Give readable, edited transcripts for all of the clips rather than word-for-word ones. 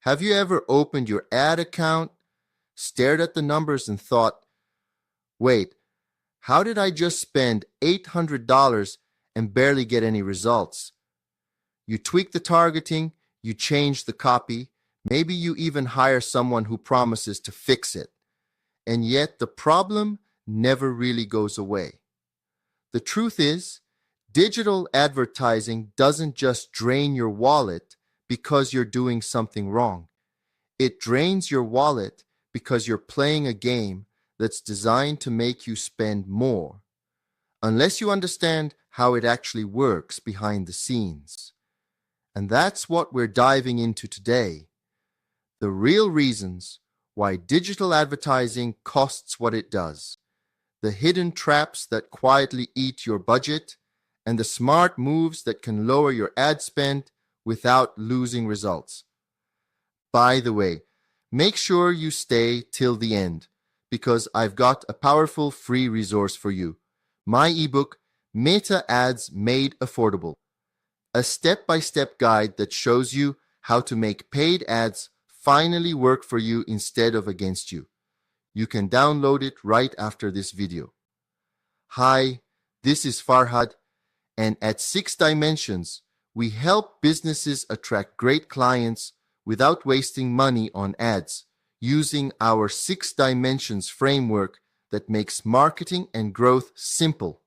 Have you ever opened your ad account, stared at the numbers, and thought, wait, how did I just spend $800 and barely get any results? You tweak the targeting, you change the copy, maybe you even hire someone who promises to fix it. And yet the problem never really goes away. The truth is, digital advertising doesn't just drain your wallet because you're doing something wrong. It drains your wallet because you're playing a game that's designed to make you spend more, unless you understand how it actually works behind the scenes. And that's what we're diving into today. The real reasons why digital advertising costs what it does, the hidden traps that quietly eat your budget, and the smart moves that can lower your ad spend without losing results. By the way, make sure you stay till the end, because I've got a powerful free resource for you. My ebook, Meta Ads Made Affordable. A step-by-step guide that shows you how to make paid ads finally work for you instead of against you. You can download it right after this video. Hi, this is Farhad, and at 6 Dimensions, we help businesses attract great clients without wasting money on ads, using our 6 Dimensions framework that makes marketing and growth simple.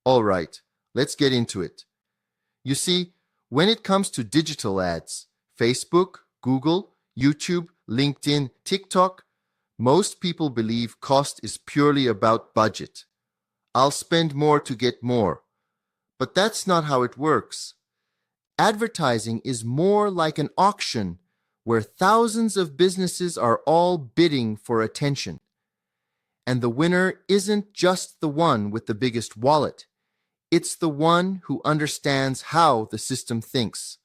All right, let's get into it. You see, when it comes to digital ads, Facebook, Google, YouTube, LinkedIn, TikTok, most people believe cost is purely about budget. I'll spend more to get more. But that's not how it works. Advertising is more like an auction where thousands of businesses are all bidding for attention. And the winner isn't just the one with the biggest wallet. It's the one who understands how the system thinks.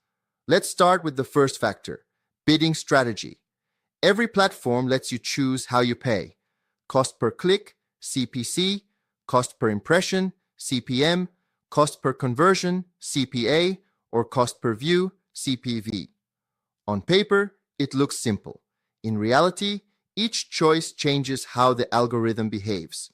Let's start with the first factor, bidding strategy. Every platform lets you choose how you pay. Cost per click, CPC, cost per impression, CPM, cost per conversion, CPA, or cost per view, CPV. On paper, it looks simple. In reality, each choice changes how the algorithm behaves.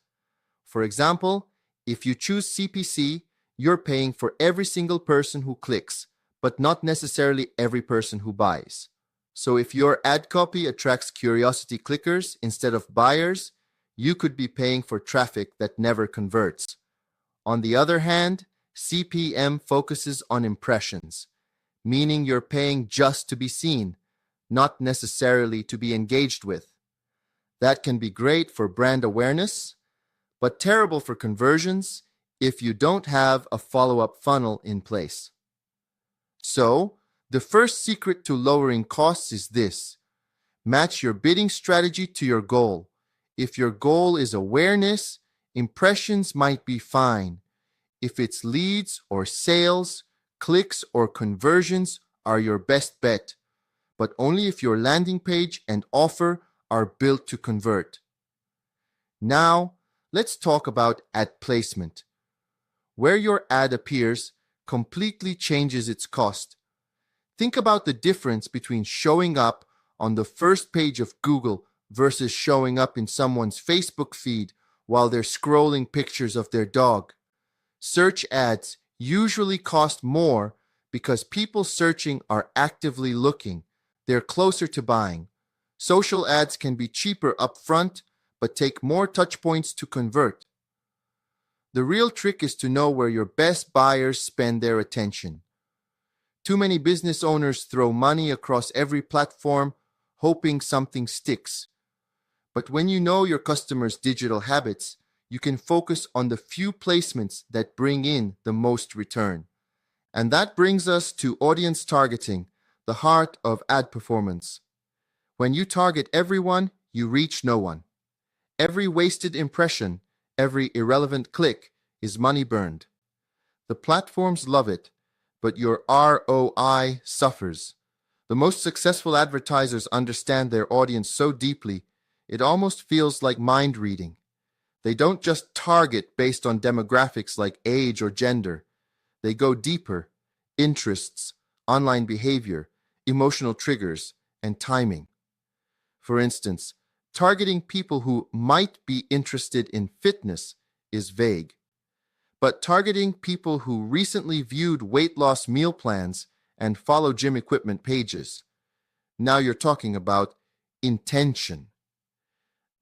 For example, if you choose CPC, you're paying for every single person who clicks, but not necessarily every person who buys. So if your ad copy attracts curiosity clickers instead of buyers, you could be paying for traffic that never converts. On the other hand, CPM focuses on impressions, meaning you're paying just to be seen, not necessarily to be engaged with. That can be great for brand awareness, but terrible for conversions if you don't have a follow-up funnel in place. So, the first secret to lowering costs is this: match your bidding strategy to your goal. If your goal is awareness, impressions might be fine. If it's leads or sales, clicks or conversions are your best bet, but only if your landing page and offer are built to convert. Now, let's talk about ad placement. Where your ad appears completely changes its cost. Think about the difference between showing up on the first page of Google versus showing up in someone's Facebook feed while they're scrolling pictures of their dog. Search ads usually cost more because people searching are actively looking. They're closer to buying. Social ads can be cheaper upfront, but take more touch points to convert. The real trick is to know where your best buyers spend their attention. Too many business owners throw money across every platform, hoping something sticks. But when you know your customers' digital habits, you can focus on the few placements that bring in the most return. And that brings us to audience targeting, the heart of ad performance. When you target everyone, you reach no one. Every wasted impression, every irrelevant click is money burned. The platforms love it, but your ROI suffers. The most successful advertisers understand their audience so deeply, it almost feels like mind reading. They don't just target based on demographics like age or gender. They go deeper: interests, online behavior, emotional triggers, and timing. For instance, targeting people who might be interested in fitness is vague. But targeting people who recently viewed weight loss meal plans and follow gym equipment pages, now you're talking about intention.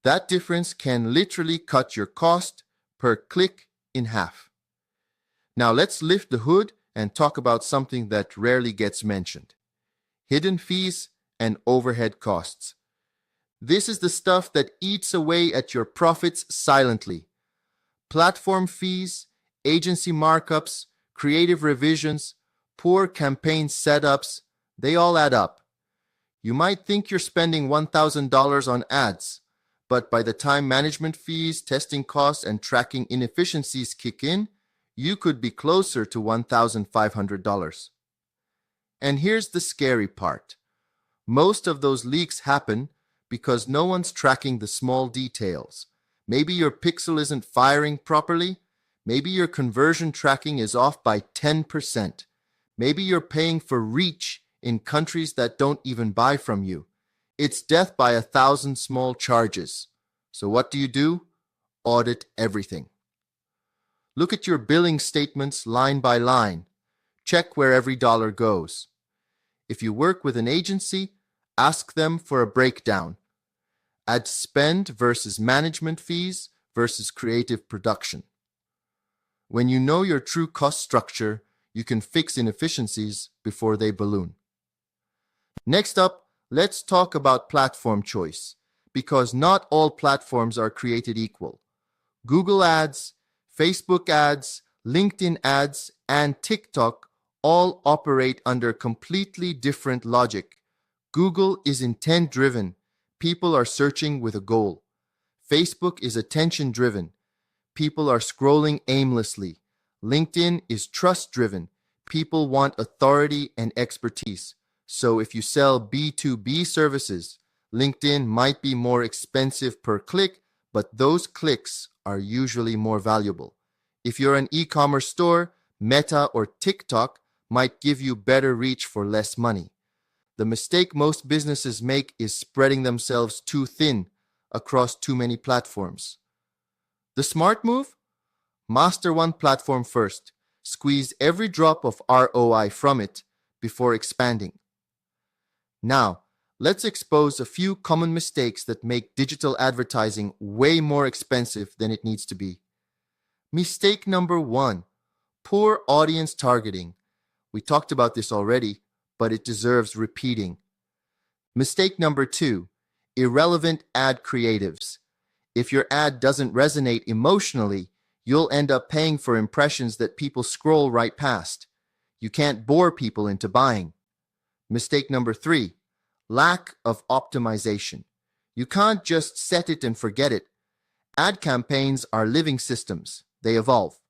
That difference can literally cut your cost per click in half. Now let's lift the hood and talk about something that rarely gets mentioned: hidden fees and overhead costs. This is the stuff that eats away at your profits silently. Platform fees, agency markups, creative revisions, poor campaign setups, they all add up. You might think you're spending $1,000 on ads, but by the time management fees, testing costs, and tracking inefficiencies kick in, you could be closer to $1,500. And here's the scary part. Most of those leaks happen because no one's tracking the small details. Maybe your pixel isn't firing properly. Maybe your conversion tracking is off by 10%. Maybe you're paying for reach in countries that don't even buy from you. It's death by 1,000 small charges. So what do? Audit everything. Look at your billing statements line by line. Check where every dollar goes. If you work with an agency, ask them for a breakdown. Ad spend versus management fees versus creative production. When you know your true cost structure, you can fix inefficiencies before they balloon. Next up, let's talk about platform choice, because not all platforms are created equal. Google Ads, Facebook ads, LinkedIn ads, and TikTok all operate under completely different logic. Google is intent-driven. People are searching with a goal. Facebook is attention-driven. People are scrolling aimlessly. LinkedIn is trust-driven. People want authority and expertise. So if you sell B2B services, LinkedIn might be more expensive per click, but those clicks are usually more valuable. If you're an e-commerce store, Meta or TikTok might give you better reach for less money. The mistake most businesses make is spreading themselves too thin across too many platforms. The smart move? Master one platform first. Squeeze every drop of ROI from it before expanding. Now, let's expose a few common mistakes that make digital advertising way more expensive than it needs to be. Mistake number 1, poor audience targeting. We talked about this already, but it deserves repeating. Mistake number 2, irrelevant ad creatives. If your ad doesn't resonate emotionally, you'll end up paying for impressions that people scroll right past. You can't bore people into buying. Mistake number 3, lack of optimization. You can't just set it and forget it. Ad campaigns are living systems. They evolve.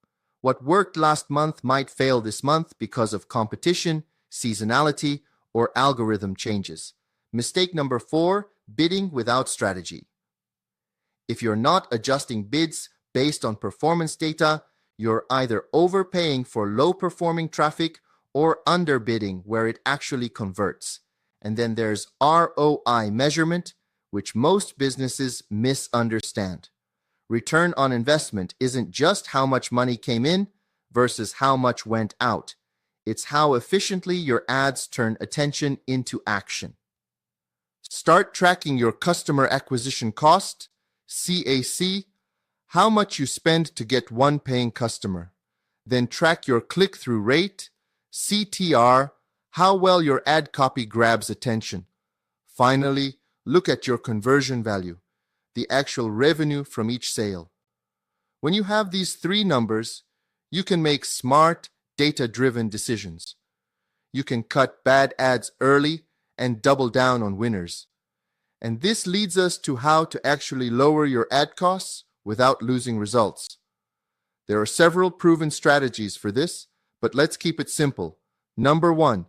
What worked last month might fail this month because of competition, seasonality, or algorithm changes. Mistake number 4, bidding without strategy. If you're not adjusting bids based on performance data, you're either overpaying for low-performing traffic or underbidding where it actually converts. And then there's ROI measurement, which most businesses misunderstand. Return on investment isn't just how much money came in versus how much went out. It's how efficiently your ads turn attention into action. Start tracking your customer acquisition cost, CAC, how much you spend to get one paying customer. Then track your click-through rate, CTR, how well your ad copy grabs attention. Finally, look at your conversion value, the actual revenue from each sale. When you have these 3 numbers, you can make smart, data-driven decisions. You can cut bad ads early and double down on winners. And this leads us to how to actually lower your ad costs without losing results. There are several proven strategies for this, but let's keep it simple. Number 1,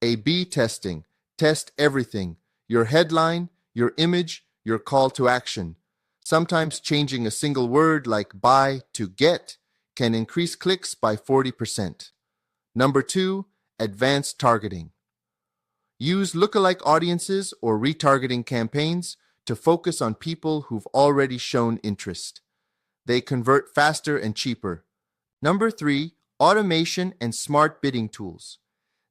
A/B testing. Test everything: your headline, your image, your call to action. Sometimes changing a single word like buy to get can increase clicks by 40%. Number 2, advanced targeting. Use lookalike audiences or retargeting campaigns to focus on people who've already shown interest. They convert faster and cheaper. Number 3, automation and smart bidding tools.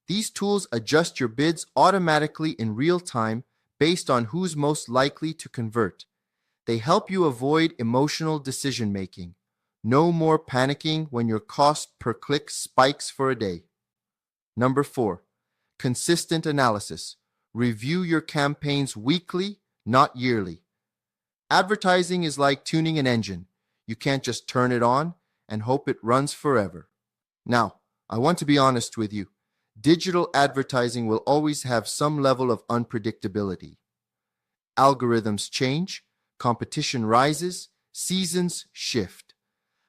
These tools adjust your bids automatically in real time based on who's most likely to convert. They help you avoid emotional decision making. No more panicking when your cost per click spikes for a day. Number 4, consistent analysis. Review your campaigns weekly, not yearly. Advertising is like tuning an engine. You can't just turn it on and hope it runs forever. Now, I want to be honest with you. Digital advertising will always have some level of unpredictability. Algorithms change, competition rises, seasons shift.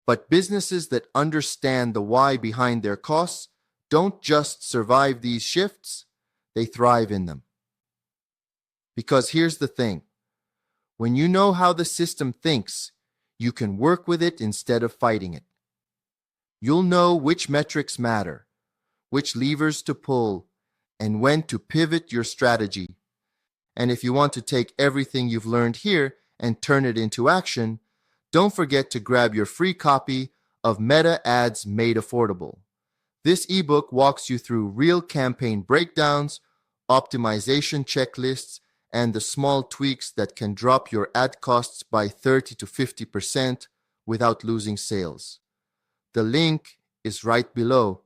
But businesses that understand the why behind their costs don't just survive these shifts, they thrive in them. Because here's the thing. When you know how the system thinks, you can work with it instead of fighting it. You'll know which metrics matter, which levers to pull, and when to pivot your strategy. And if you want to take everything you've learned here and turn it into action, don't forget to grab your free copy of Meta Ads Made Affordable. This ebook walks you through real campaign breakdowns, optimization checklists, and the small tweaks that can drop your ad costs by 30 to 50% without losing sales. The link is right below.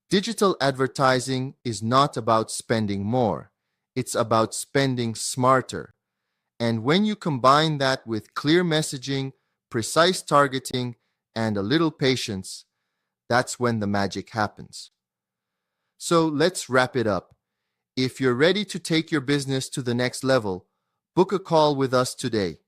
Digital advertising is not about spending more. It's about spending smarter. And when you combine that with clear messaging, precise targeting, and a little patience, that's when the magic happens. So let's wrap it up. If you're ready to take your business to the next level, book a call with us today.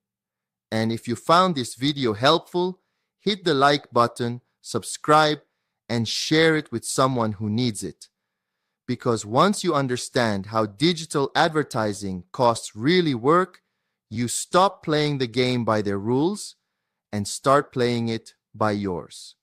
And if you found this video helpful, hit the like button, subscribe, and share it with someone who needs it. Because once you understand how digital advertising costs really work, you stop playing the game by their rules and start playing it by yours.